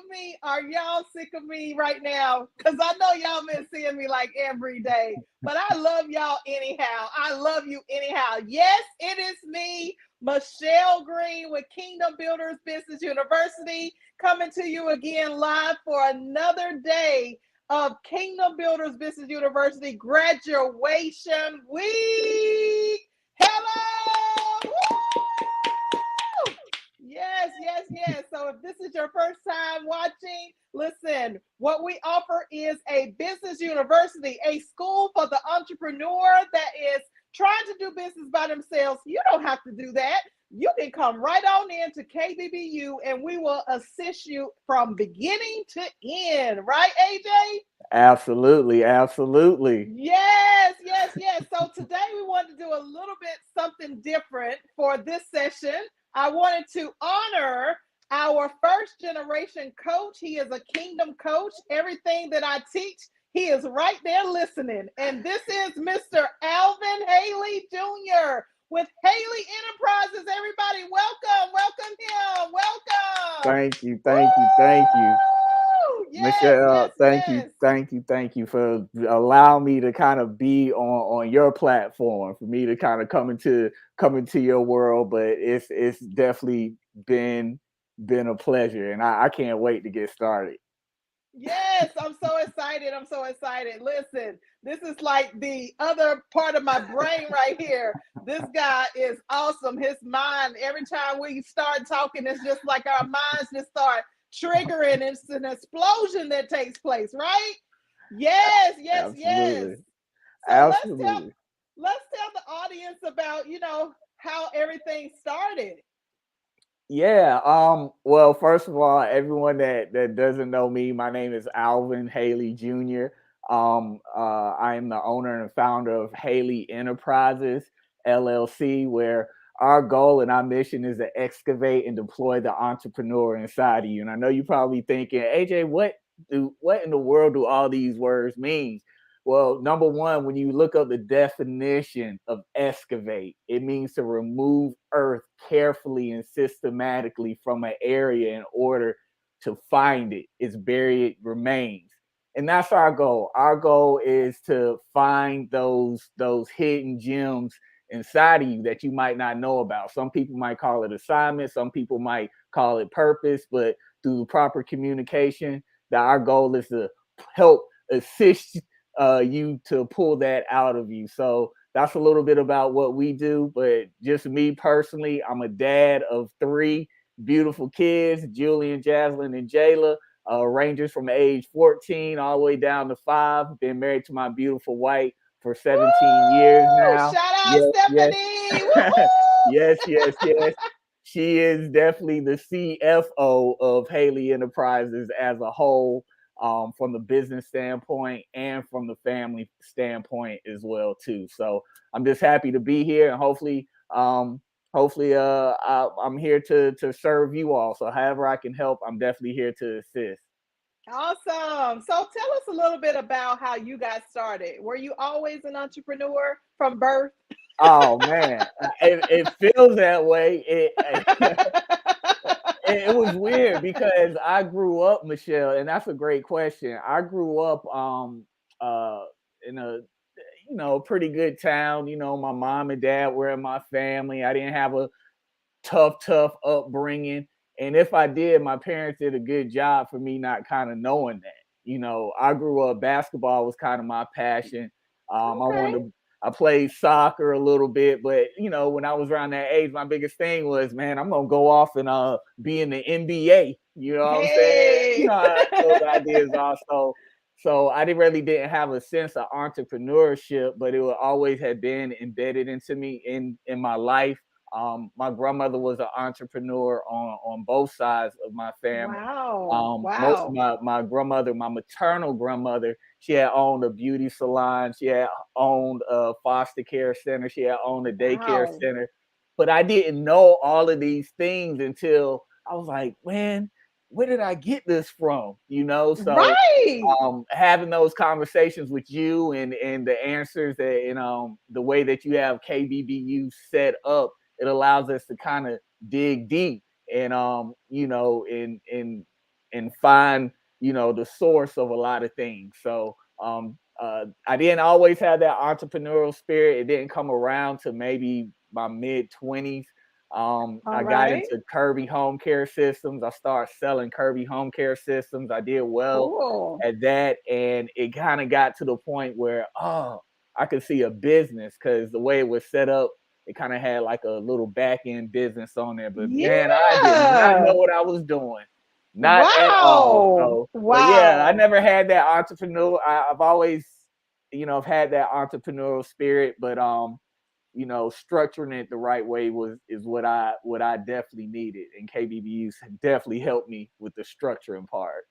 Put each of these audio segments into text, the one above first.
of me? Are y'all sick of me right now? Because I know y'all been seeing me like every day, but I love y'all anyhow. I love you anyhow. Yes, it is me, Michelle Green with Kingdom Builders Business University, coming to you again live for another day of Kingdom Builders Business University graduation week. Hello! Woo! Yes, yes, yes. So if this is your first time watching, listen, what we offer is a business university, a school for the entrepreneur that is trying to do business by themselves. You don't have to do that. You can come right on in to KBBU and we will assist you from beginning to end. Right, AJ? Absolutely, absolutely. Yes, yes, yes. So today we wanted to do a little bit something different for this session. I wanted to honor our first generation coach. He is a kingdom coach. Everything that I teach, he is right there listening. And this is Mr. Alvin Haley Jr. with Haley Enterprises. Everybody, welcome, welcome him, welcome. Thank you, thank you, thank you, Woo! Yes, yes, Michelle. Thank you, yes. thank you, thank you for allowing me to kind of be on your platform, for me to kind of come into your world. But it's definitely been a pleasure, and I can't wait to get started. Yes, I'm so excited. I'm so excited. Listen, this is like the other part of my brain right here. This guy is awesome. His mind, every time we start talking, it's just like our minds just start triggering. It's an explosion that takes place, right? Yes, yes, yes. Absolutely, So absolutely. let's tell the audience about, how everything started. Yeah. Well, first of all, everyone that doesn't know me, my name is Alvin Haley Jr. I am the owner and founder of Haley Enterprises LLC, where our goal and our mission is to excavate and deploy the entrepreneur inside of you. And I know you're probably thinking, AJ, what in the world do all these words mean? Well, number one, when you look up the definition of excavate, it means to remove earth carefully and systematically from an area in order to find its buried remains. And that's our goal. Our goal is to find those hidden gems inside of you that you might not know about. Some people might call it assignment, some people might call it purpose, but through the proper communication, that our goal is to help assist you to pull that out of you. So that's a little bit about what we do. But just me personally, I'm a dad of three beautiful kids, Julian, Jaslyn, and Jayla. Ranges from age 14 all the way down to 5. Been married to my beautiful wife for 17 years Woo! now. Shout out Yes, yes. Stephanie. Woo! Yes, yes, yes. She is definitely the CFO of Haley Enterprises as a whole, from the business standpoint and from the family standpoint as well too. So I'm just happy to be here, and hopefully, I'm here to serve you all. So however I can help, I'm definitely here to assist. Awesome. So tell us a little bit about how you got started. Were you always an entrepreneur from birth? Oh man, it feels that way. It was weird because I grew up, Michelle, and that's a great question. I grew up in a pretty good town. My mom and dad were in my family. I didn't have a tough upbringing. And if I did, my parents did a good job for me not kind of knowing that. I grew up, basketball was kind of my passion. I Okay. wanted to, I played soccer a little bit, but when I was around that age, my biggest thing was, man, I'm gonna go off and be in the NBA. You know what I'm saying? You Hey. know how those ideas are. So I didn't have a sense of entrepreneurship, but it always had been embedded into me in my life. My grandmother was an entrepreneur on both sides of my family. Wow. Most of Wow. my grandmother, my maternal grandmother, she had owned a beauty salon. She had owned a foster care center. She had owned a daycare Wow. center. But I didn't know all of these things until I was like, man, where did I get this from? So Right. having those conversations with you and the answers that the way that you have KBBU set up, it allows us to kind of dig deep and and find, the source of a lot of things. So I didn't always have that entrepreneurial spirit. It didn't come around to maybe my mid 20s. All I got right. into Kirby home care systems. I started selling Kirby home care systems. I did well Cool. at that, and it kind of got to the point where, I could see a business because the way it was set up, it kind of had like a little back end business on there. But man, I did not know Yeah. what I was doing, not at all. Wow. So, but yeah, I Wow. never had that entrepreneurial. I've always, I've had that entrepreneurial spirit, but structuring it the right way is what I definitely needed, and KBBU's definitely helped me with the structuring part.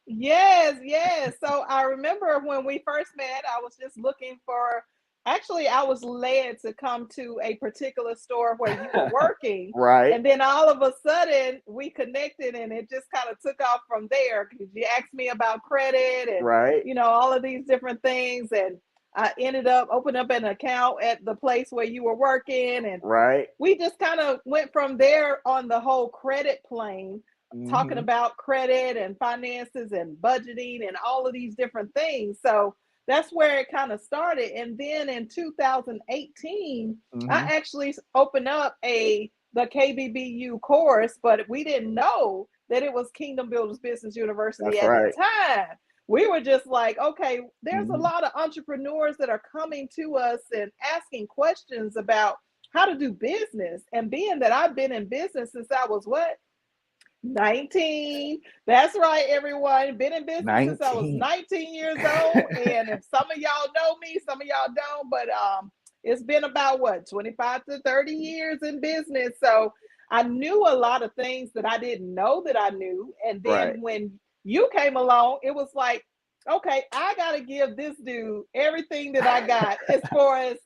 Yes, yes. So I remember when we first met, I was just looking for, actually, I was led to come to a particular store where you were working. Right, And then all of a sudden we connected and it just kind of took off from there because you asked me about credit and, right, all of these different things. And I ended up opening up an account at the place where you were working. And right. we just kind of went from there on the whole credit plane, talking Mhm, about credit and finances and budgeting and all of these different things. So that's where it kind of started. And then in 2018, I mhm. actually opened up the KBBU course, but we didn't know that it was Kingdom Builders Business University That's at the right. time. We were just like, okay, there's a Mhm. lot of entrepreneurs that are coming to us and asking questions about how to do business. And being that I've been in business since I was what, 19. That's right, everyone. Been in business since I was 19. 19 years old. And if some of y'all know me, some of y'all don't, but it's been about what, 25 to 30 years in business. So I knew a lot of things that I didn't know that I knew. And Right, then when you came along, it was like, okay, I gotta give this dude everything that I got as far as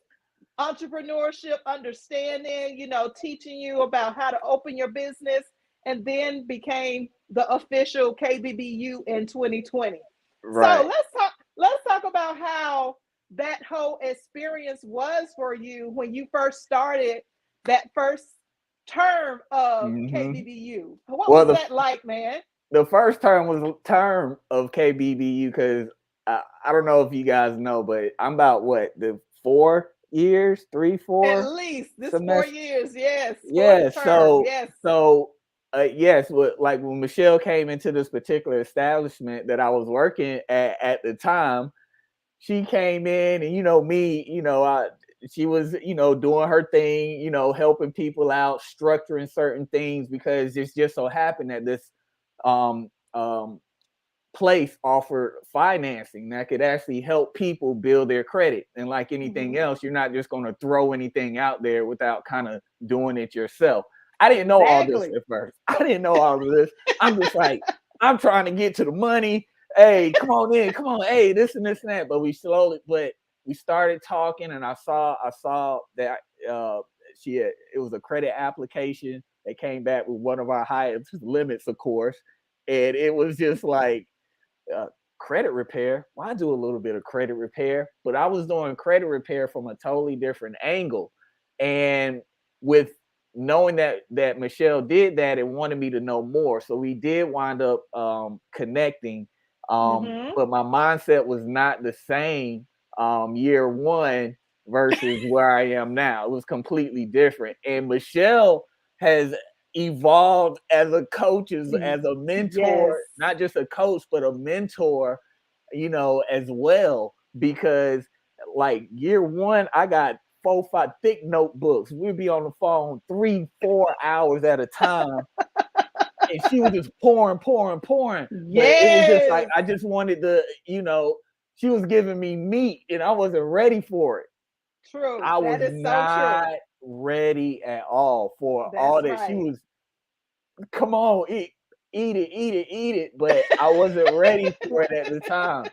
entrepreneurship, understanding, teaching you about how to open your business, and then became the official KBBU in 2020. So right. let's talk about how that whole experience was for you when you first started that first term of Mhm. KBBU. What Well, was the that like, man? the first term was a term of KBBU because I don't know if you guys know, but I'm about what, the 4 years, three, At four least this four semester. years, yes, fourth Yeah, term, so yes. so yes, like when Michelle came into this particular establishment that I was working at the time, she came in, and me, she was, doing her thing, helping people out, structuring certain things, because it's just so happened that this um um place offered financing that could actually help people build their credit. And like anything Hmm. else, you're not just going to throw anything out there without kind of doing it yourself. I didn't know all this Exactly. at first. I didn't know all of this. I'm just like, I'm trying to get to the money. Hey, come on in, come on. Hey, this and this and that. But we started talking, and I saw that it was a credit application that came back with one of our highest limits, of course. And it was just like, uh, credit repair. Well, I do a little bit of credit repair, but I was doing credit repair from a totally different angle. And with knowing that Michelle did that and wanted me to know more, so we did wind up connecting. Hmm. But my mindset was not the same year one versus where I am now. It was completely different. And Michelle has evolved as a coach, as a mentor, Yes. not just a coach, but a mentor, as well. Because like year one, I got 4, 5 thick notebooks. We'd be on the phone 3, 4 hours at a time, and she was just pouring, pouring, pouring. But it was just like Yes. I just wanted to, she was giving me meat, and I wasn't ready for it. True. I was That is so not true. ready at all for all That's that she right. was. Come on, eat it, eat it, eat it. But I wasn't ready for it at the time.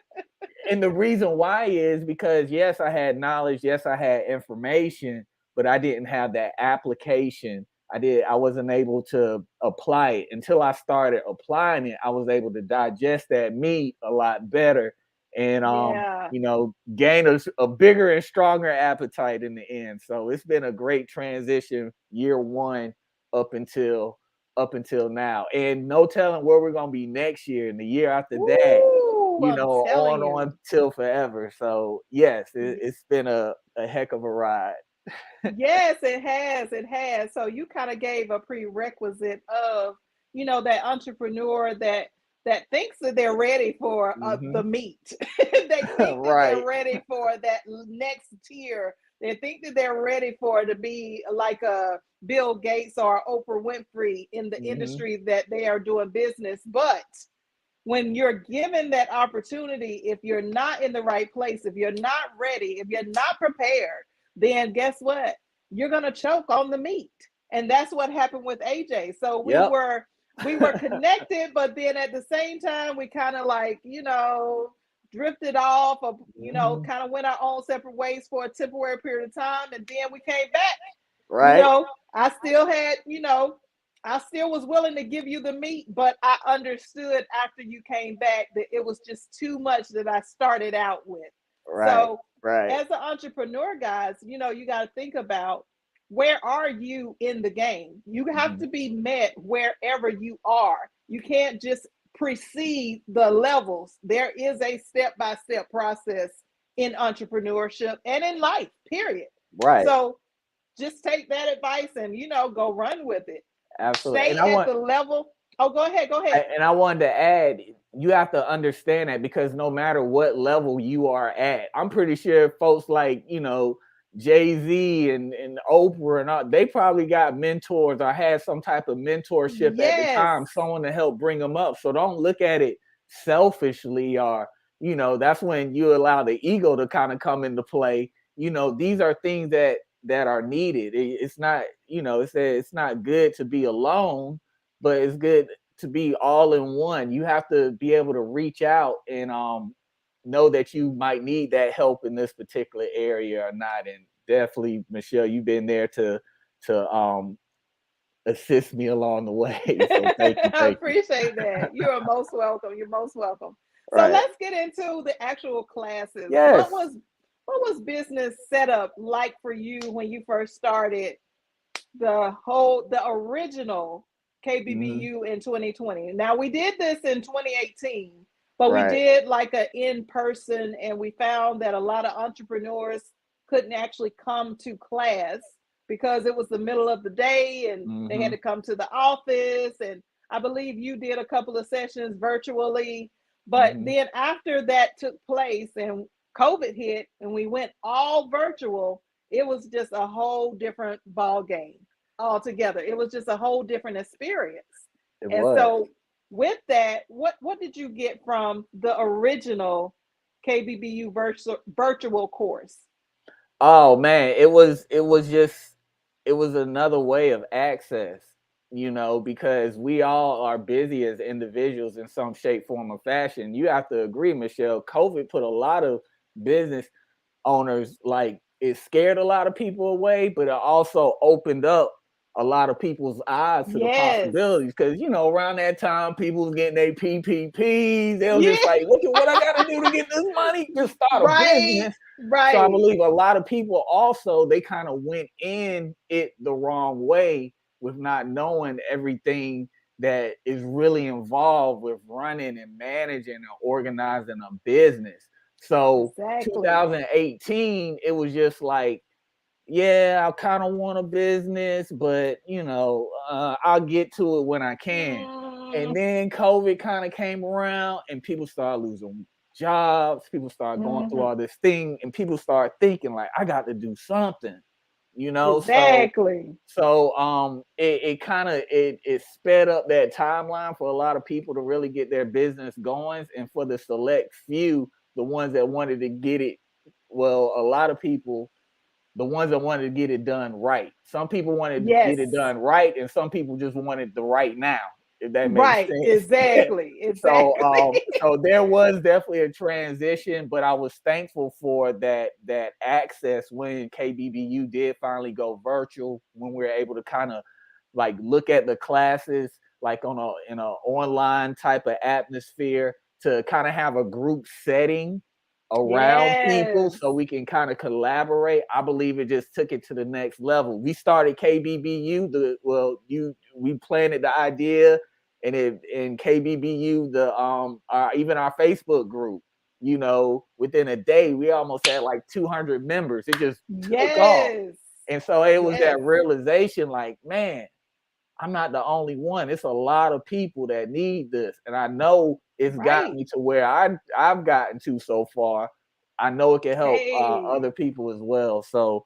And the reason why is because yes, I had knowledge, yes, I had information, but I didn't have that application. I wasn't able to apply it. Until I started applying it, I was able to digest that meat a lot better, and Yeah. gain a bigger and stronger appetite in the end. So it's been a great transition year one up until up until now, and no telling where we're gonna be next year and the year after that, Woo, I'm telling on you. till forever. So yes, it's been a heck of a ride. Yes, it has. It has. So you kind of gave a prerequisite of, that entrepreneur that thinks that they're ready for Hmm. the meat. They think that they're Right. ready for that next tier. They think that they're ready for to be like a Bill Gates or Oprah Winfrey in the Hmm. industry that they are doing business. But when you're given that opportunity, if you're not in the right place, if you're not ready, if you're not prepared, then guess what? You're gonna choke on the meat. And that's what happened with AJ. So we Yep. were we were connected, but then at the same time, we kind of like, drifted off of, Hmm. kind of went our own separate ways for a temporary period of time. And then we came back. you Right. know, I still had, I still was willing to give you the meat, but I understood after you came back that it was just too much that I started out with. Right. So, Right. as an entrepreneur, guys, you got to think about where are you in the game? You have Hmm. to be met wherever you are. You can't just precede the levels. There is a step by step process in entrepreneurship and in life, period. Right. So, just take that advice and go run with it. Absolutely. Stay at the level. Oh, go ahead, go ahead. And I wanted to add, you have to understand that because no matter what level you are at, I'm pretty sure folks like, Jay-Z and Oprah and all, they probably got mentors or had some type of mentorship at the Yes. time, someone to help bring them up. So don't look at it selfishly, or, that's when you allow the ego to kind of come into play. These are things that are needed. It's not, it's not good to be alone, but it's good to be all in one. You have to be able to reach out and know that you might need that help in this particular area or not. And definitely, Michelle, you've been there to assist me along the way. So thank you, I thank you. appreciate that. You are most welcome. You're most welcome. So Right. let's get into the actual classes. What Yes. was business setup like for you when you first started the original Hmm. KBBU in 2020? Now we did this in 2018, but we Right. did like a in person, and we found that a lot of entrepreneurs couldn't actually come to class because it was the middle of the day and they had Hmm. to come to the office. And I believe you did a couple of sessions virtually. But Hmm. then after that took place and COVID hit and we went all virtual, it was just a whole different ball game altogether. It was just a whole different experience. It And was. so with that, what did you get from the original KBBU virtual course? Oh man, it was another way of access, because we all are busy as individuals in some shape, form, or fashion. You have to agree, Michelle, COVID put a lot of business owners, like, it scared a lot of people away, but it also opened up a lot of people's eyes to the Yes. possibilities. Because around that time, people was getting their PPPs. They was Yeah. just like, look at what I got to do to get this money. Just start a Right. business. So I Right. believe a lot of people also, they kind of went in it the wrong way with not knowing everything that is really involved with running and managing and organizing a business. So Exactly. 2018, it was just like, yeah, I kind of want a business, but I'll get to it when I can. And Mm, then COVID kind of came around, and people started losing jobs. People started going through mhm. all this thing, and people started thinking like, I got to do something, you know. So Exactly. it kind of it sped up that timeline for a lot of people to really get their business going, and for the select few, the ones that wanted to get it, well, a lot of people, the ones that wanted to get it done right. Some people wanted to get it Yes. done right, and some people just wanted the right now, if that makes Right. sense. Exactly. so Exactly. um so there was definitely a transition, but I was thankful for that access when KBBU did finally go virtual, when we were able to kind of like look at the classes like on a in a online type of atmosphere, to kind of have a group setting around people Yes. so we can kind of collaborate. I believe it just took it to the next level. We started KBBU, we planted the idea, and it in KBBU, even our Facebook group, within a day we almost had like 200 members. It just took off. Yes. And so it was Yes. that realization, like, man, I'm not the only one. It's a lot of people that need this. And I know it's got Right. me to where I've gotten to so far. I know it can help Hey. other people as well. So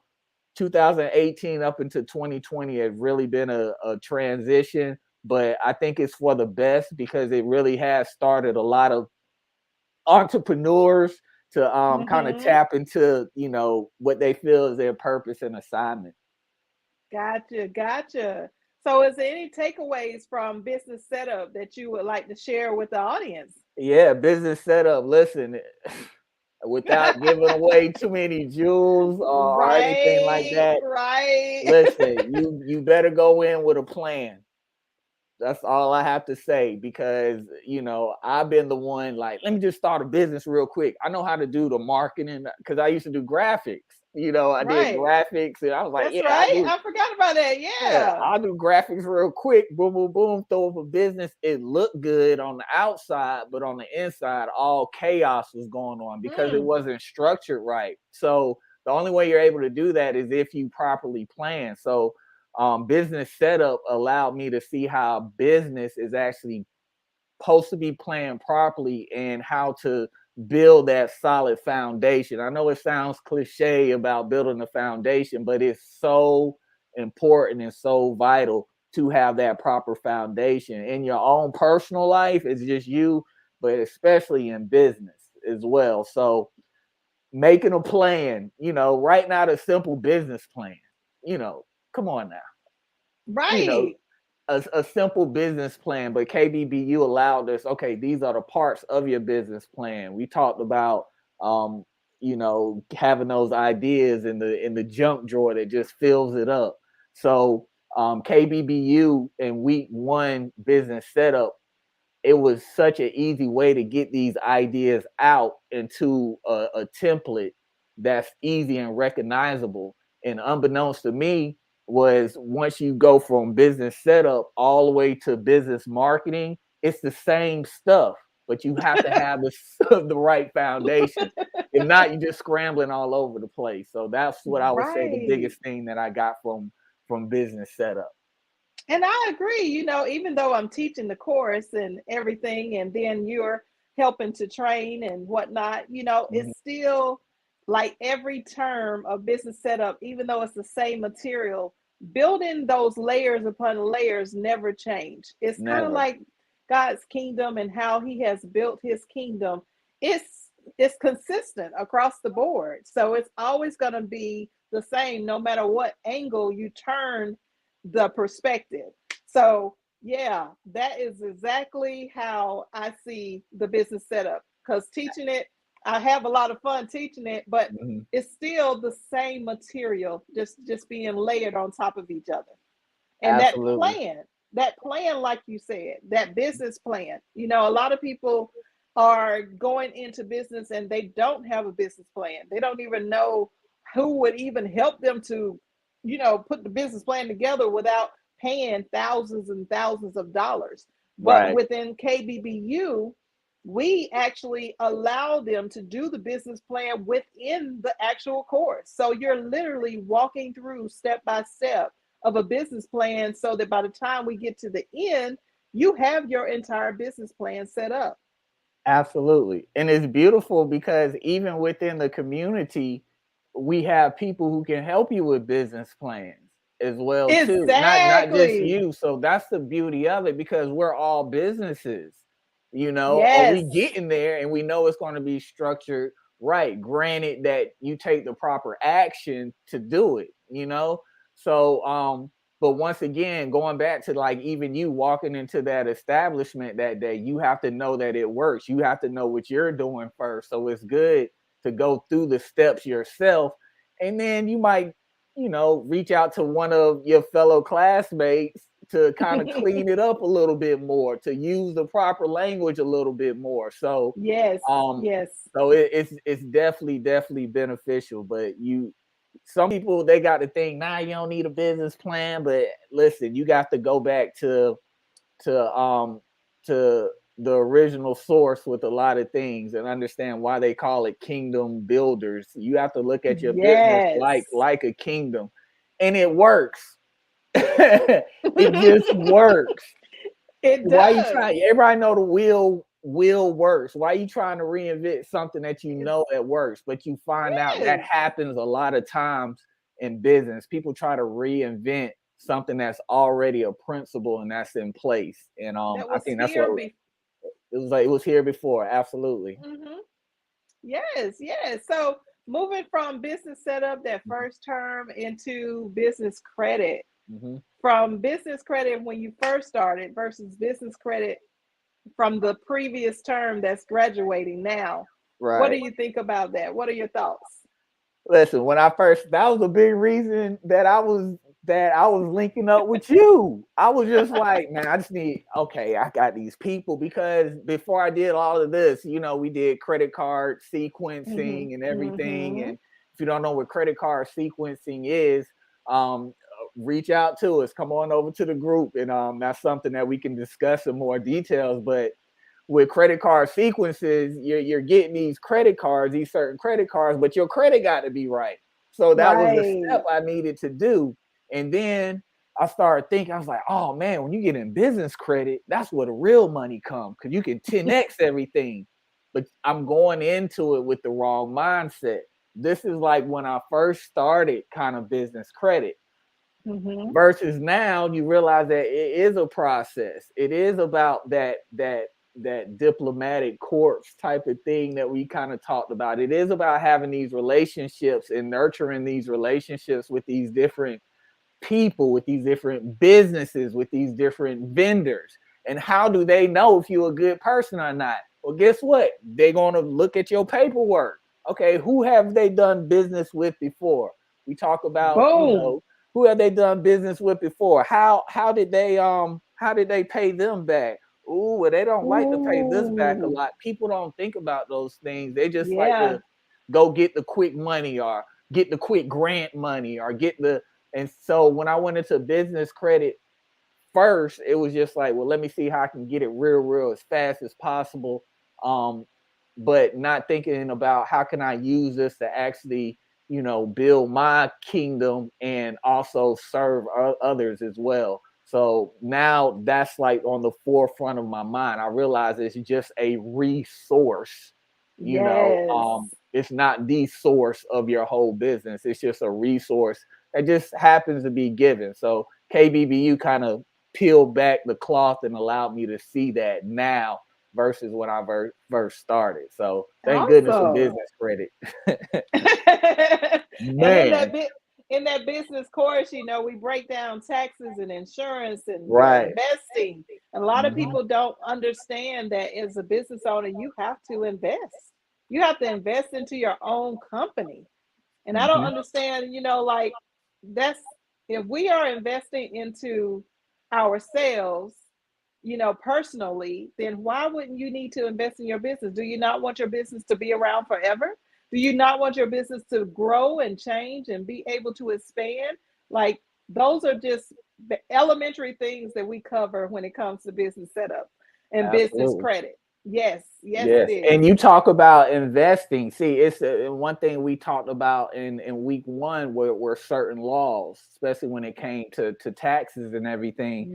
2018 up into 2020 has really been a transition, but I think it's for the best because it really has started a lot of entrepreneurs to kind of Mm-hmm. tap into, what they feel is their purpose and assignment. Gotcha. Gotcha. So, is there any takeaways from business setup that you would like to share with the audience? Yeah, business setup. Listen, without giving away too many jewels or anything like Right. that, Right. listen, you better go in with a plan. That's all I have to say because I've been the one like, let me just start a business real quick. I know how to do the marketing because I used to do graphics. I did Right. graphics, and I was like, That's yeah, I right. do. I forgot about that. Yeah, Yeah. I'll do graphics real quick. Boom, boom, boom. Throw up a business. It looked good on the outside, but on the inside, all chaos was going on because it Mm. wasn't structured right. So the only way you're able to do that is if you properly plan. So business setup allowed me to see how business is actually supposed to be planned properly and how to build that solid foundation. I know it sounds cliche about building a foundation, but it's so important and so vital to have that proper foundation in your own personal life. It's just you, but especially in business as well. So making a plan, right now, the simple business plan, you know, come on now, you know, Right. a simple business plan, but KBBU allowed us, okay, these are the parts of your business plan. We talked about having those ideas in the junk drawer that just fills it up. So KBBU in week one business setup, it was such an easy way to get these ideas out into a template that's easy and recognizable. And unbeknownst to me, was once you go from business setup all the way to business marketing, it's the same stuff, but you have to have the right foundation. If not, you're just scrambling all over the place. So that's what I would say the Right. biggest thing that I got from business setup. And I agree, even though I'm teaching the course and everything, and then you're helping to train and whatnot, Mhm. it's still like every term of business setup, even though it's the same material, building those layers upon layers never change. It's kind of Never. like God's kingdom and how he has built his kingdom. It's consistent across the board. So it's always going to be the same no matter what angle you turn the perspective. So, yeah, that is exactly how I see the business setup. Because teaching it, I have a lot of fun teaching it, but Mhm. it's still the same material, just being layered on top of each other. And Absolutely. that plan, like you said, that business plan. A lot of people are going into business and they don't have a business plan. They don't even know who would even help them to, put the business plan together without paying thousands and thousands of dollars. But Right. within KBBU, we actually allow them to do the business plan within the actual course. So you're literally walking through step by step of a business plan so that by the time we get to the end, you have your entire business plan set up. Absolutely. And it's beautiful because even within the community, we have people who can help you with business plans as well too. Not just Exactly. you. So that's the beauty of it because we're all businesses, or we Yes. get in there and we know it's going to be structured right. Granted that you take the proper action to do it. So but once again, going back to like even you walking into that establishment that day, you have to know that it works. You have to know what you're doing first. So it's good to go through the steps yourself. And then you might, reach out to one of your fellow classmates to kind of clean it up a little bit more, to use the proper language a little bit more. So Yes. um Yes. so it's definitely beneficial, but some people they got to think, nah, you don't need a business plan. But listen, you got to go back to to the original source with a lot of things and understand why they call it kingdom builders. You have to look at your business Yes. like a kingdom, and it works. It just works. It Why you does. trying? Everybody know the wheel works. Why you trying to reinvent something that you It's, know that works, but you find out that yes. happens a lot of times in business. People try to reinvent something that's already a principle and that's in place. And That I was think that's what here it was like. It was here before. Absolutely. hmm Yes, yes. So moving from business setup that Mhm, first term into business credit, mhm. from business credit when you first started versus business credit from the previous term that's graduating now. What do Right. you think about that? What are your thoughts? Listen, when I first, that was a big reason that I was linking up with you. I was just like, man, I just need, okay, I got these people because before I did all of this, we did credit card Mm-hmm. sequencing and everything. Mm-hmm. And if you don't know what credit card sequencing is, reach out to us. Come on over to the group, and that's something that we can discuss in more details. But with credit card sequences, you're getting these credit cards, these certain credit cards, but your credit got to be right. So that was a Right. step I needed to do. And then I started thinking, I was like, oh man, when you get in business credit, that's where the real money comes because you can 10x everything. But I'm going into it with the wrong mindset. This is like when I first started kind of business credit Mm-hmm. versus now you realize that it is a process. It is about that diplomatic corps type of thing that we kind of talked about. It is about having these relationships and nurturing these relationships with these different people, with these different businesses, with these different vendors. And how do they know if you're a good person or not? Well, guess what? They're going to look at your paperwork. Okay, who have they done business with before? We talk about, Boom. who have they done business with before? How did they pay them back? Ooh, well, they don't like to pay this back a Ooh. lot. People don't think about those things. They just like Yeah. to go get the quick money or get the quick grant money or get the and so when I went into business credit first, it was just like, well, let me see how I can get it real as fast as possible. Um, but not thinking about how can I use this to actually, build my kingdom and also serve others as well. So now that's like on the forefront of my mind. I realize it's just a resource, Yes. it's not the source of your whole business. It's just a resource that just happens to be given. So KBBU kind of peeled back the cloth and allowed me to see that now versus when I first started. So thank goodness for Awesome. business credit. And Man, in that business course, we break down taxes and insurance and your right. investing. And a lot of Mhm, people don't understand that as a business owner, you have to invest. You have to invest into your own company. And I don't mhm. understand, like that's if we are investing into ourselves, personally, then why wouldn't you need to invest in your business? Do you not want your business to be around forever? Do you not want your business to grow and change and be able to expand? Like those are just the elementary things that we cover when it comes to business setup and business Absolutely. credit. Yes, yes, it Yes, is. and you talk about investing. See, it's one thing we talked about in week one were certain laws, especially when it came to taxes and everything.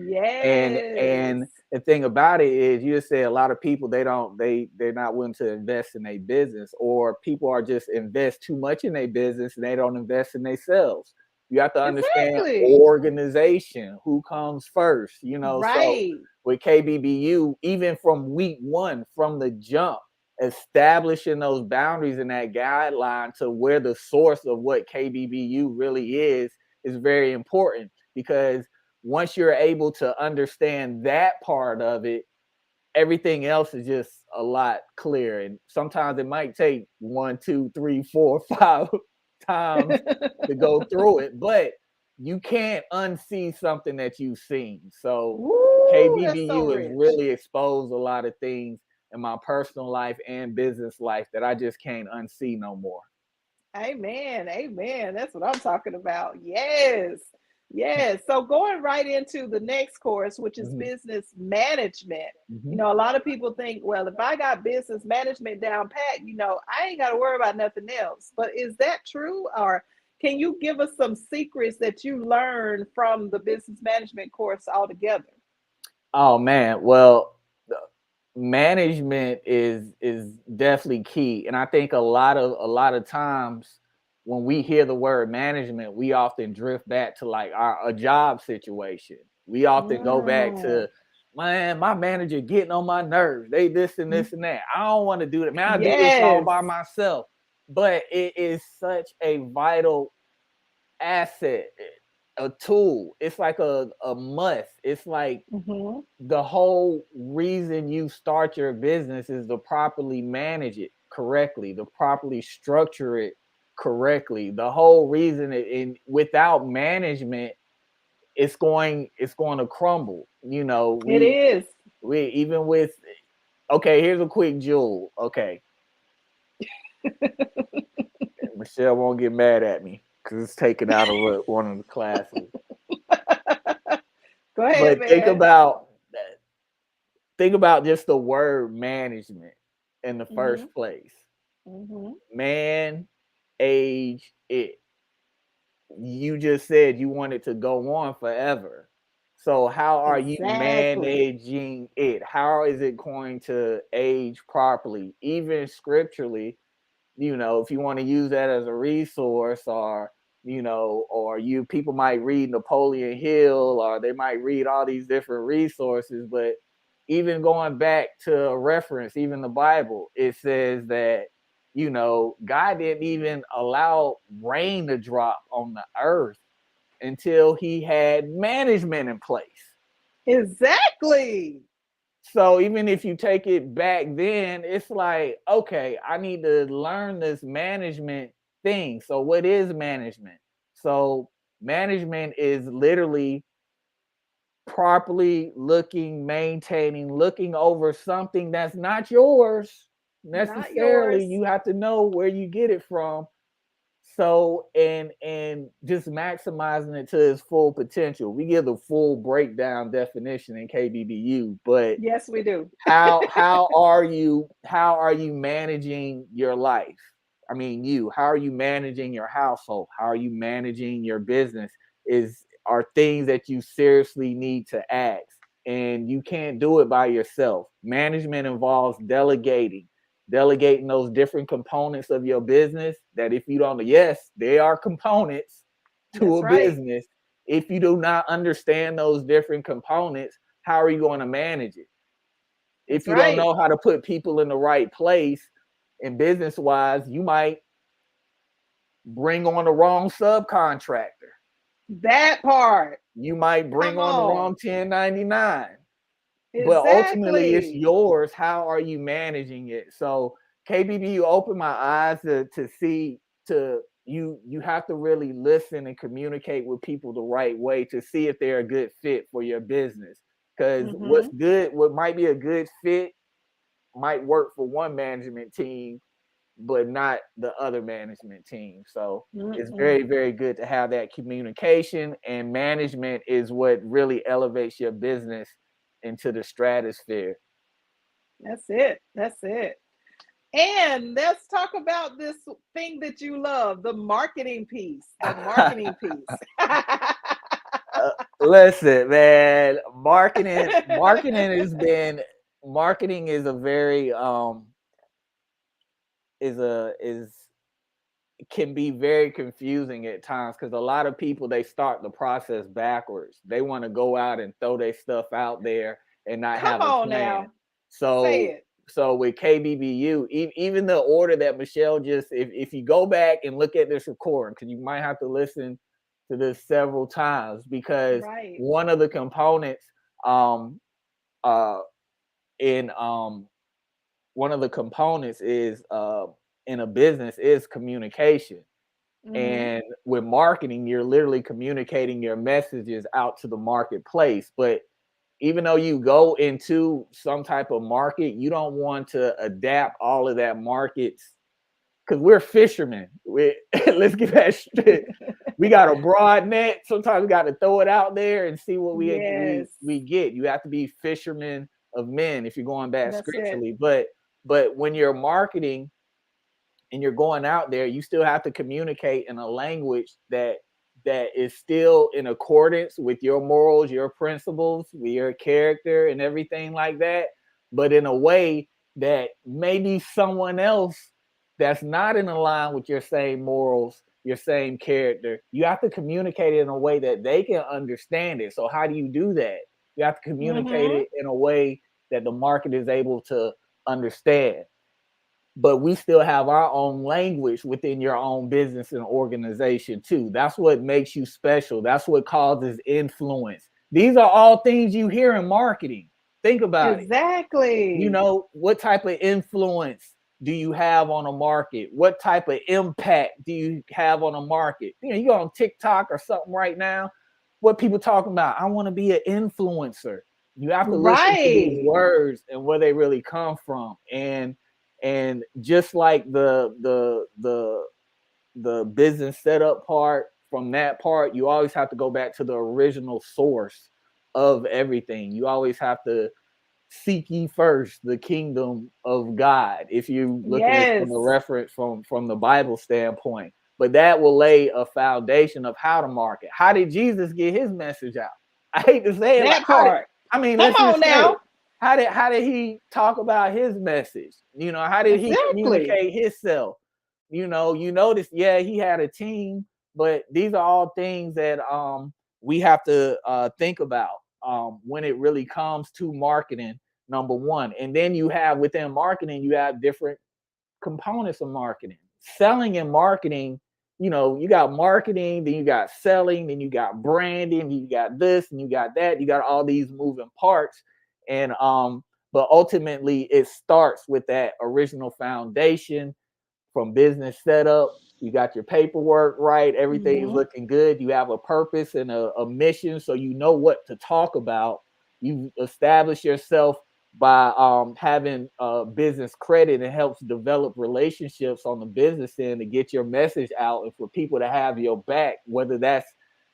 And Yes. the thing about it is, you just say a lot of people they're not willing to invest in a business, or people are just invest too much in a business and they don't invest in themselves. You have to understand Exactly. organization, who comes first. So Right. with KBBU, even from week one, from the jump, establishing those boundaries and that guideline to where the source of what KBBU really is very important because once you're able to understand that part of it, everything else is just a lot clearer. And sometimes it might take one, two, three, four, five times to go through it, but you can't unsee something that you've seen. So Woo, that's so KBBU has rich. really exposed a lot of things in my personal life and business life that I just can't unsee no more. Amen. Amen. That's what I'm talking about. Yes. Yes. So going right into the next course, which is Mhm, business management. mhm. A lot of people think, well, if I got business management down pat, I ain't got to worry about nothing else. But is that true? Or can you give us some secrets that you learned from the business management course altogether? Oh man, well, the management is definitely key, and I think a lot of times when we hear the word management, we often drift back to like a job situation. We often go back Mm, to, man, my manager getting on my nerves. They this and this and that. I don't want to do that. Man, I do this all yes. by myself. But it is such a vital asset, a tool. It's like a must. It's like Hmm. the whole reason you start your business is to properly manage it correctly, to properly structure it correctly. The whole reason without management, it's going to crumble. It is. We even with okay, here's a quick jewel. Okay, Michelle won't get mad at me because it's taken out of one of the classes. Go ahead, But man. think about just the word management in the Hmm. first place. Hmm. Man, age, it. You just said you want it to go on forever. So how are you Exactly. managing it? How is it going to age properly? Even scripturally, if you want to use that as a resource, or or you people might read Napoleon Hill, or they might read all these different resources. But even going back to a reference, even the Bible, it says that God didn't even allow rain to drop on the earth until he had management in place. Exactly. So even if you take it back then, it's like, okay, I need to learn this management thing. So what is management? So management is literally properly looking, maintaining, looking over something that's not yours Not necessarily. yours. You have to know where you get it from. So and just maximizing it to its full potential. We give the full breakdown definition in KBBU, but Yes, we do. how are you managing your life? I mean, how are you managing your household? How are you managing your business? Are things that you seriously need to ask, and you can't do it by yourself. Management involves delegating those different components of your business. That if you don't, yes, they are components to That's a right. business. If you do not understand those different components, how are you going to manage it? If That's you don't right. know how to put people in the right place, and business wise, you might bring on the wrong subcontractor. That part. You might bring Come on the on. wrong 1099. But ultimately it's Exactly. yours. How are you managing it? So KBB, you open my eyes to see, to you have to really listen and communicate with people the right way to see if they're a good fit for your business. Because Hmm. what might be a good fit might work for one management team, but not the other management team. So it's Mm-mm. very, very good to have that communication, and management is what really elevates your business into the stratosphere. That's it. That's it. And let's talk about this thing that you love, the marketing piece. The marketing piece. Listen, man, marketing is a very is can be very confusing at times, because a lot of people, they start the process backwards. They want to go out and throw their stuff out there and not Come have a on plan. now. Say So it. with KBBU, even the order that Michelle just, if you go back and look at this recording, because you might have to listen to this several times, because Right. one of the components um uh in one of the components is in a business is communication. Hmm. And with marketing, you're literally communicating your messages out to the marketplace. But even though you go into some type of market, you don't want to adapt all of that market's because we're fishermen. Let's get that straight. We got a broad net. Sometimes we got to throw it out there and see what Yes. we get. You have to be fishermen of men if you're going back That's it. scripturally. But when you're marketing and you're going out there, you still have to communicate in a language that is still in accordance with your morals, your principles, with your character and everything like that, but in a way that maybe someone else that's not in line with your same morals, your same character, you have to communicate it in a way that they can understand it. So how do you do that? You have to communicate Mm-hmm. it in a way that the market is able to understand, but we still have our own language within your own business and organization too. That's what makes you special. That's what causes influence. These are all things you hear in marketing. Think about it. You Exactly. know, what type of influence do you have on a market? What type of impact do you have on a market? You know, you go on TikTok or something right now, what people talking about? I want to be an influencer. You have to listen to these Right. words and where they really come from. And just like the business setup part, from that part, you always have to go back to the original source of everything. You always have to seek ye first the kingdom of God, if you look at it from Yes. a reference from the Bible standpoint. But that will lay a foundation of how to market. How did Jesus get his message out? I hate to say it, like That how did, part. I mean, Come let's on just say now. it. How did he talk about his message? You know, how did he Exactly. communicate himself? You notice, yeah, he had a team, but these are all things that we have to think about when it really comes to marketing, number one. And then you have within marketing, you have different components of marketing. Selling and marketing, you got marketing, then you got selling, then you got branding, then you got this and you got that. You got all these moving parts. And but ultimately it starts with that original foundation from business setup. You got your paperwork right. Everything's Mm-hmm. looking good. You have a purpose and a mission, so you know what to talk about. You establish yourself by having business credit. It helps develop relationships on the business end to get your message out and for people to have your back, whether that's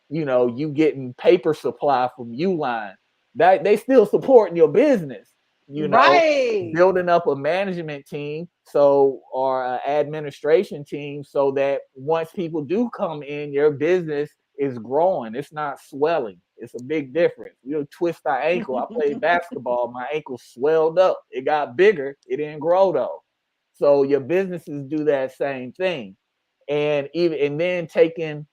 you getting paper supply from Uline, that they still supporting your business, you know Right. building up a management team, so or an administration team, so that once people do come in, your business is growing. It's not swelling. It's a big difference. You twist our ankle. I played basketball. My ankle swelled up. It got bigger. It didn't grow though. So your businesses do that same thing, and then taking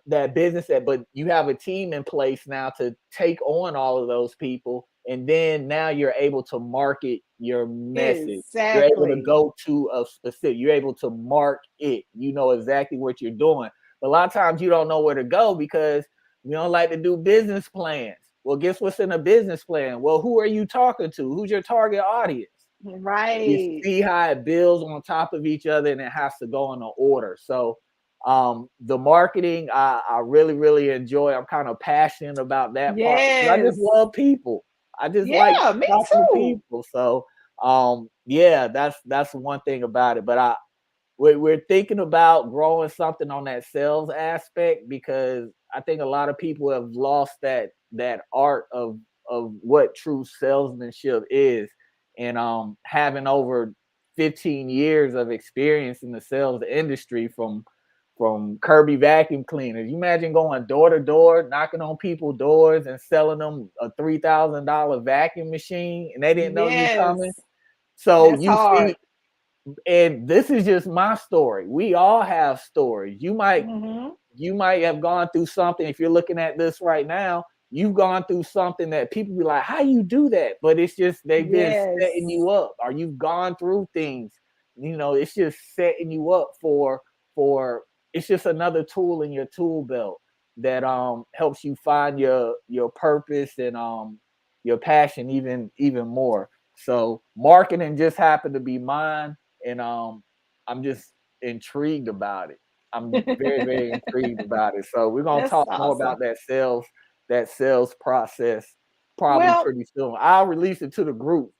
that business that, but you have a team in place now to take on all of those people, and then now you're able to market your message. You're able to Exactly. go to a specific, you're able to mark it, you know exactly what you're doing. But a lot of times you don't know where to go because we don't like to do business plans. Well, guess what's in a business plan? Well, who are you talking to? Who's your target audience? You Right. see how it builds on top of each other, and it has to go in an order. So the marketing, I really really enjoy. I'm kind of passionate about that part because I just Yes. love people. I just like Yeah, me talking to too. people. So yeah, that's one thing about it. But we're thinking about growing something on that sales aspect, because I think a lot of people have lost that art of what true salesmanship is. And having over 15 years of experience in the sales industry, from Kirby vacuum cleaners. You imagine going door to door, knocking on people's doors and selling them a $3,000 vacuum machine and they didn't know you coming. Yes. So That's you hard. see, and this is just my story. We all have stories. Mm-hmm. You might have gone through something. If you're looking at this right now, you've gone through something that people be like, how you do that? But it's just they've been setting Yes. you up, or you've gone through things. It's just setting you up for it's just another tool in your tool belt that helps you find your purpose and your passion even more. So marketing just happened to be mine, and I'm just intrigued about it. I'm very, very intrigued about it. So we're gonna That's talk more awesome. about that sales process probably Well, pretty soon. I'll release it to the group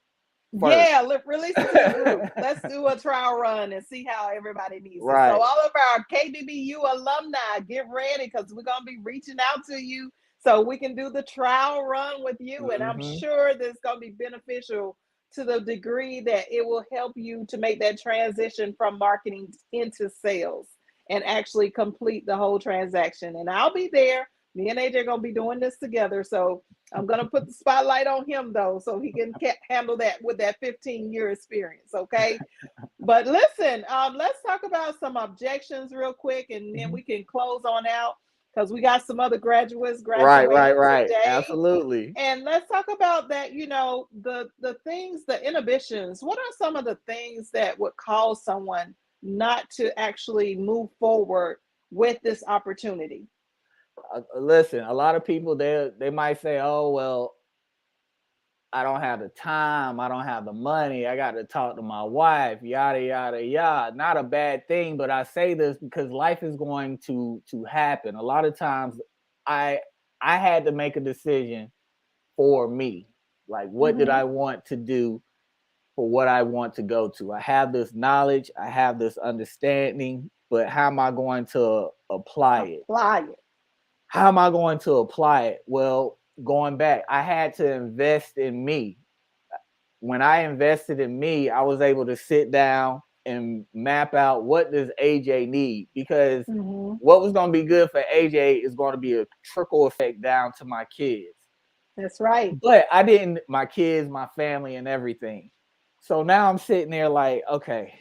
first. Yeah, release it to the group. Let's do a trial run and see how everybody needs it. So, Right. all of our KBBU alumni, get ready because we're going to be reaching out to you so we can do the trial run with you. And I'm Mm-hmm. sure that's going to be beneficial to the degree that it will help you to make that transition from marketing into sales and actually complete the whole transaction. And I'll be there. Me and AJ are going to be doing this together. So, I'm gonna put the spotlight on him though, so he can handle that with that 15-year experience. Okay, but listen, let's talk about some objections real quick, and then we can close on out because we got some other graduates Right, right, graduating right. today. Absolutely. And let's talk about that. The things, the inhibitions. What are some of the things that would cause someone not to actually move forward with this opportunity? Listen, a lot of people they might say, "Oh well, I don't have the time, I don't have the money, I got to talk to my wife, yada yada yada." Not a bad thing, but I say this because life is going to happen. A lot of times, I I had to make a decision for me. Like, what did Mm-hmm. I want to do for what I want to go to? I have this knowledge, I have this understanding, but how am I going to apply it? Apply it. How am I going to apply it? Well, going back, I had to invest in me. When I invested in me, I was able to sit down and map out what does AJ need, because Mm-hmm. what was going to be good for AJ is going to be a trickle effect down to my kids. That's right. But I didn't, my kids, my family, and everything. So now I'm sitting there like, okay,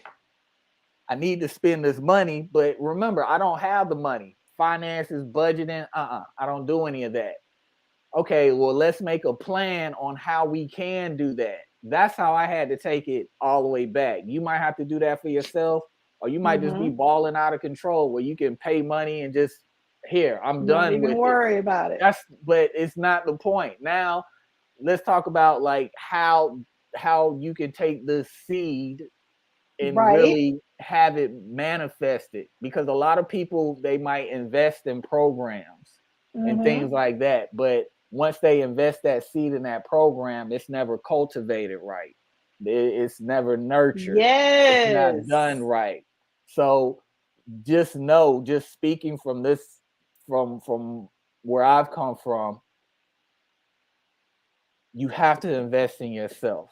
I need to spend this money, but remember, I don't have the money. Finances, budgeting, I don't do any of that. Okay, well, let's make a plan on how we can do that. That's how I had to take it all the way back. You might have to do that for yourself, or you might just be Mm-hmm. balling out of control where you can pay money and just, here, I'm Not done even with it. worry about it. But it's not the point. Now, let's talk about like how you can take this seed and Right. really have it manifested, because a lot of people, they might invest in programs and Mm-hmm. things like that, but once they invest that seed in that program, it's never cultivated right, it's never nurtured, it's not done Yes. right. So just know, just speaking from this, from where I've come from, you have to invest in yourself.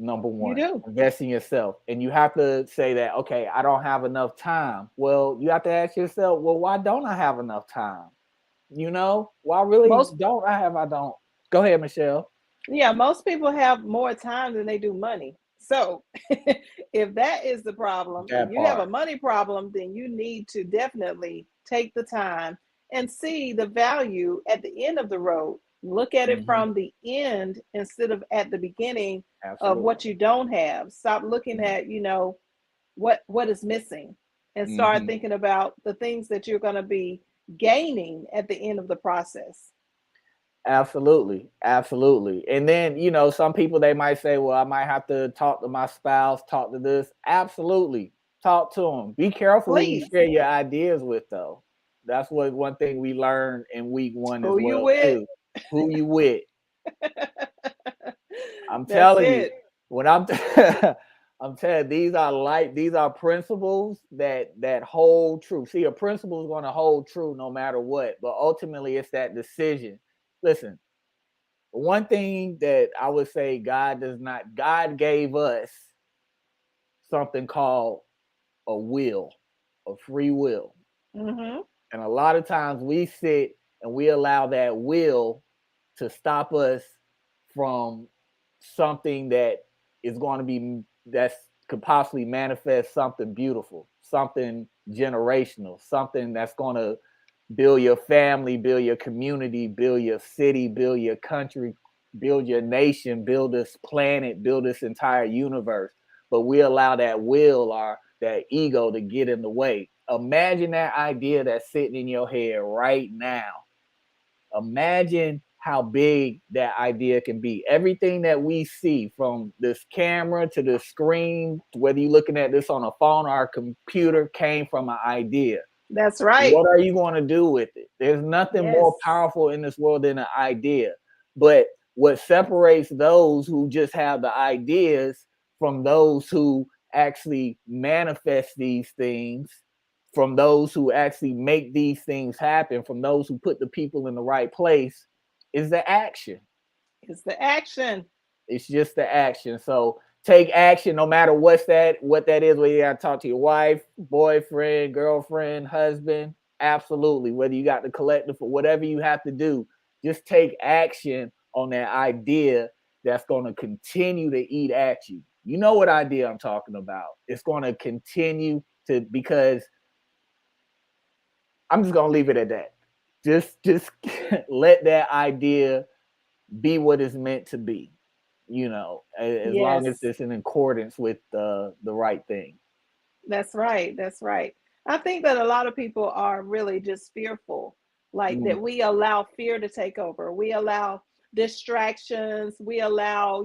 Number You one, do. invest in yourself. And you have to say that, okay, I don't have enough time. Well, you have to ask yourself, well, why don't I have enough time? Why really Most don't I don't? Go ahead, Michelle. Yeah, most people have more time than they do money. So, if that is the problem, if That you have a part. money problem, then you need to definitely take the time and see the value at the end of the road. Look at it Hmm. from the end instead of at the beginning of Absolutely. what you don't have. Stop looking at, what is missing and start Hmm. thinking about the things that you're going to be gaining at the end of the process. Absolutely. Absolutely. And then, some people, they might say, well, I might have to talk to my spouse, talk to this. Absolutely. Talk to them. Be careful who you Please, share your ideas with, though. That's what one thing we learned in week one as who you well, with? too. Who you with. I'm That's telling you, it. when I'm I'm telling you, these are principles that hold true. See, a principle is going to hold true no matter what, but ultimately it's that decision. Listen, one thing that I would say, God gave us something called a will, a free will. Mm-hmm. And a lot of times we sit and we allow that will to stop us from something that is going to be, that's could possibly manifest something beautiful, something generational, something that's going to build your family, build your community, build your city, build your country, build your nation, build this planet, build this entire universe. But we allow that will or that ego to get in the way. Imagine that idea that's sitting in your head right now. Imagine how big that idea can be. Everything that we see, from this camera to the screen, whether you're looking at this on a phone or a computer, came from an idea. That's right. What are you going to do with it? There's nothing more Yes. powerful in this world than an idea. But what separates those who just have the ideas from those who actually manifest these things, from those who actually make these things happen, from those who put the people in the right place, is the action. It's the action. It's just the action. So take action no matter what that is, whether you gotta talk to your wife, boyfriend, girlfriend, husband. Absolutely. Whether you got the collective or whatever you have to do, just take action on that idea that's gonna continue to eat at you. You know what idea I'm talking about. It's gonna continue to, because I'm just gonna leave it at that. Just let that idea be what it's meant to be, as long as Yes. it's in accordance with the right thing. That's right. That's right. I think that a lot of people are really just fearful, like Mm, that we allow fear to take over. We allow distractions. We allow,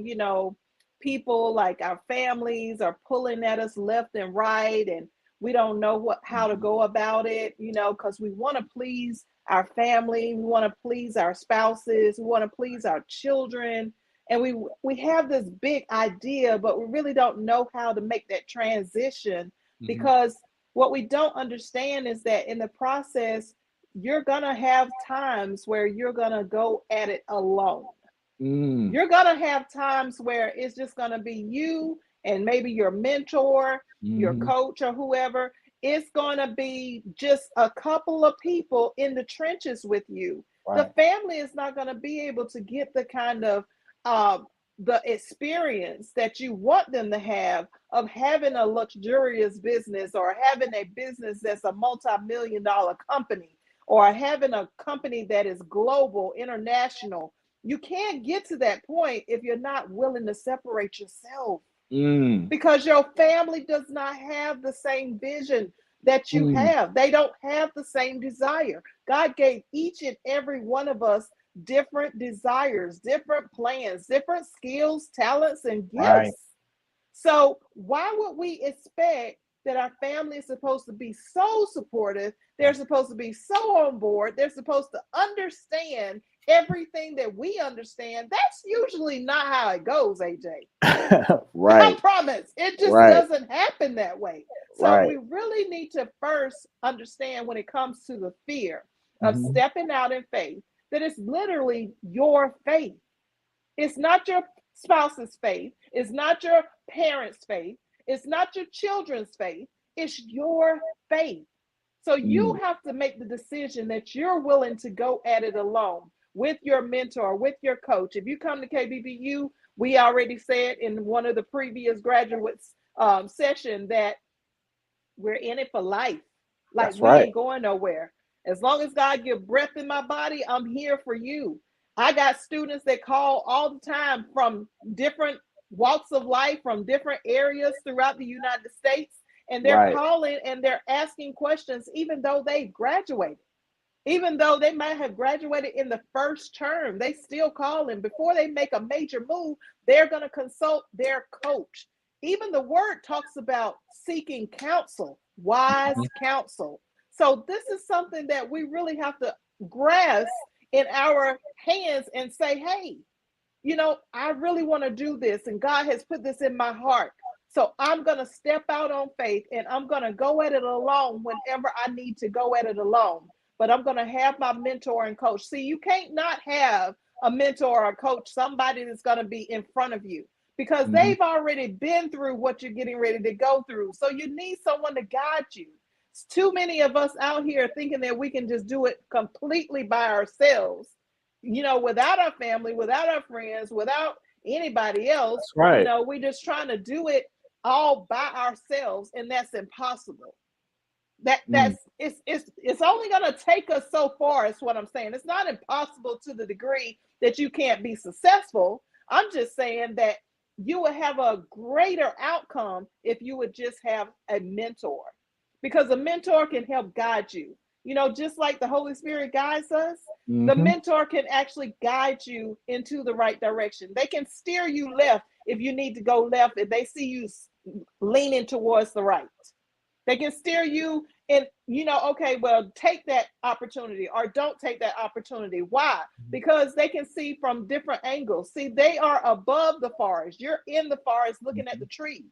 people like our families are pulling at us left and right, and we don't know how to mhm, go about it, because we want to please our family, we want to please our spouses, we want to please our children, and we have this big idea, but we really don't know how to make that transition, mhm, because what we don't understand is that in the process, you're going to have times where you're going to go at it alone. mm, You're going to have times where it's just going to be you and maybe your mentor, your mhm. coach, or whoever. It's going to be just a couple of people in the trenches with you. The Right. family is not going to be able to get the kind of uh, the experience that you want them to have of having a luxurious business, or having a business that's a multi-million dollar company, or having a company that is global, international. You can't get to that point if you're not willing to separate yourself, Mm, because your family does not have the same vision that you mm. have. They don't have the same desire. God gave each and every one of us different desires, different plans, different skills, talents, and Right. gifts. So, why would we expect that our family is supposed to be so supportive? They're supposed to be so on board. They're supposed to understand everything that we understand. That's usually not how it goes, AJ. I Right. promise. It just Right. doesn't happen that way. So Right. we really need to first understand, when it comes to the fear of Mhm, stepping out in faith, that it's literally your faith. It's not your spouse's faith. It's not your parents' faith. It's not your children's faith. It's your faith. So you mm. have to make the decision that you're willing to go at it alone with your mentor, with your coach. If you come to KBBU, we already said in one of the previous graduates session that we're in it for life. Like, That's we right. ain't going nowhere. As long as God give breath in my body, I'm here for you. I got students that call all the time from different walks of life, from different areas throughout the United States, and they're Right. calling and they're asking questions, even though they graduated. Even though they might have graduated in the first term, they still call him. Before they make a major move, they're going to consult their coach. Even the word talks about seeking counsel, wise Mhm. counsel. So this is something that we really have to grasp in our hands and say, hey, I really want to do this, and God has put this in my heart. So I'm going to step out on faith, and I'm going to go at it alone whenever I need to go at it alone. But I'm going to have my mentor and coach. See, you can't not have a mentor or a coach, somebody that's going to be in front of you, because Mhm. they've already been through what you're getting ready to go through. So you need someone to guide you. It's too many of us out here thinking that we can just do it completely by ourselves, without our family, without our friends, without anybody else. That's right. We're just trying to do it all by ourselves, and that's impossible. Mm. It's only going to take us so far, is what I'm saying. It's not impossible to the degree that you can't be successful. I'm just saying that you would have a greater outcome if you would just have a mentor, because a mentor can help guide you. Just like the Holy Spirit guides us, the Mhm. mentor can actually guide you into the right direction. They can steer you left if you need to go left, if they see you leaning towards the right. They can steer you And okay, well, take that opportunity or don't take that opportunity. Why? Because they can see from different angles. See, they are above the forest. You're in the forest looking at the trees.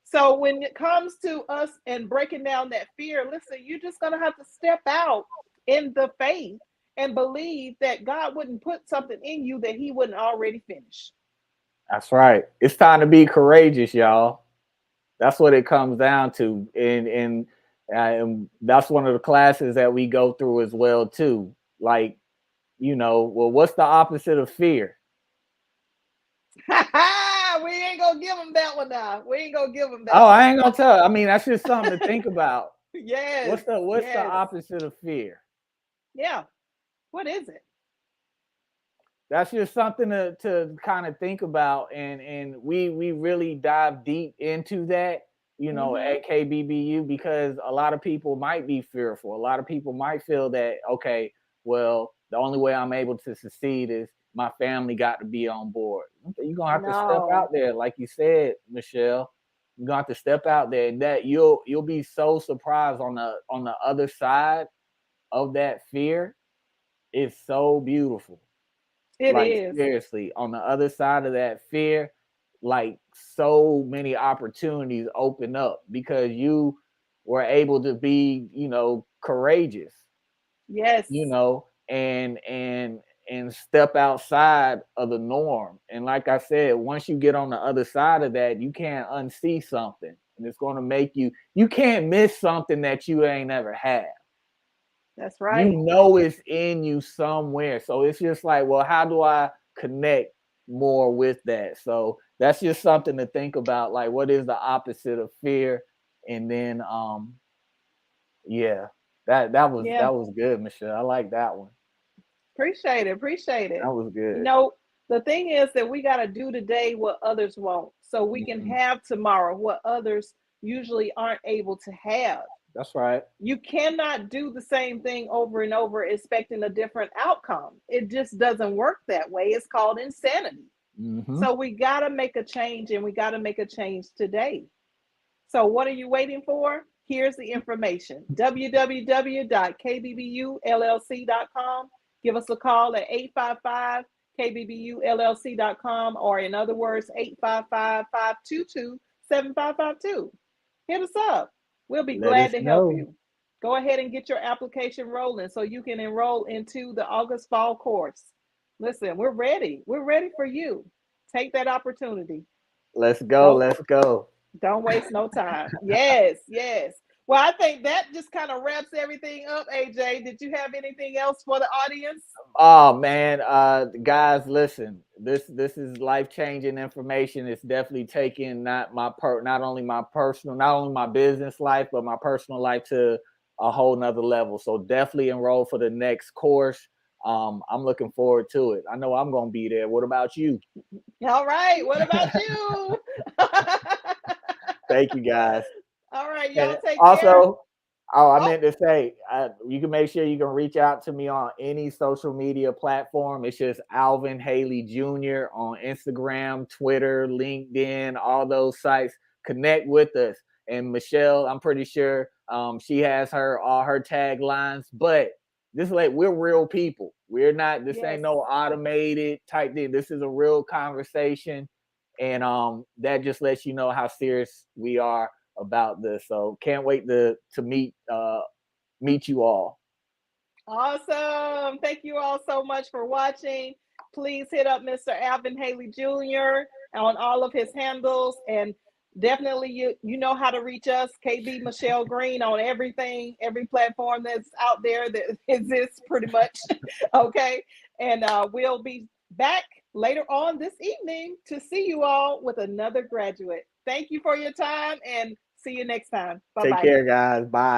So when it comes to us and breaking down that fear, listen, you're just going to have to step out in the faith and believe that God wouldn't put something in you that he wouldn't already finish. That's right. It's time to be courageous, y'all. That's what it comes down to, and that's one of the classes that we go through as well too. Like, well, what's the opposite of fear? We ain't gonna give them that one now. We ain't gonna give them Oh, that I one. ain't gonna tell. I mean, that's just something to think about. Yes, What's the yes, opposite of fear? yeah. What is it? That's just something to kind of think about, and we really dive deep into that, Mm-hmm. at KBBU, because a lot of people might be fearful. A lot of people might feel that, okay, well, the only way I'm able to succeed is my family got to be on board. You're gonna have to step No. out there, like you said, Michelle. You're gonna have to step out there, and that you'll be so surprised on the other side of that fear. It's so beautiful. It Like, is. seriously, on the other side of that fear, like, so many opportunities open up because you were able to be, courageous, Yes. and step outside of the norm. And like I said, once you get on the other side of that, you can't unsee something. And it's going to make you can't miss something that you ain't ever had. That's right. It's in you somewhere. So it's just like, well, how do I connect more with that? So that's just something to think about. Like, what is the opposite of fear? And then, yeah, that was Yeah. that was good, Michelle. I like that one. Appreciate it. Appreciate That it. was You good. know, the thing is that we got to do today what others won't so we can Mhm. have tomorrow what others usually aren't able to have. That's right. You cannot do the same thing over and over expecting a different outcome. It just doesn't work that way. It's called insanity. Hmm. So we got to make a change and we got to make a change today. So what are you waiting for? Here's the information: www.kbbullc.com. Give us a call at 855 kbbullc.com, or in other words, 855-522-7552. Hit us up. We'll be Let glad us to help know. you. Go ahead and get your application rolling so you can enroll into the August fall course. Listen, we're ready. We're ready for you. Take that opportunity. Let's go. Don't Let's go. don't waste no time. Yes, yes. Well, I think that just kind of wraps everything up, AJ. Did you have anything else for the audience? Oh man, guys, listen. This is life changing information. It's definitely taking not only my personal, not only my business life, but my personal life to a whole nother level. So definitely enroll for the next course. I'm looking forward to it. I know I'm gonna be there. What about you? All right. What about you? Thank you, guys. All right. And Y'all take care. also, oh, I Oh, meant to say, you can make sure you can reach out to me on any social media platform. It's just Alvin Haley Jr. on Instagram, Twitter, LinkedIn, all those sites. Connect with us. And Michelle, I'm pretty sure she has all her taglines, but this like we're real people. We're not. This yes. ain't no automated type thing. This is a real conversation, and that just lets you know how serious we are about this. So can't wait to meet you all. Awesome. Thank you all so much for watching. Please hit up Mr. Alvin Haley Jr. on all of his handles, and definitely you know how to reach us, KB Michelle Green, on everything, every platform that's out there that exists pretty much. Okay. And we'll be back later on this evening to see you all with another graduate. Thank you for your time and see you next time. Bye Take bye. care, guys. Bye.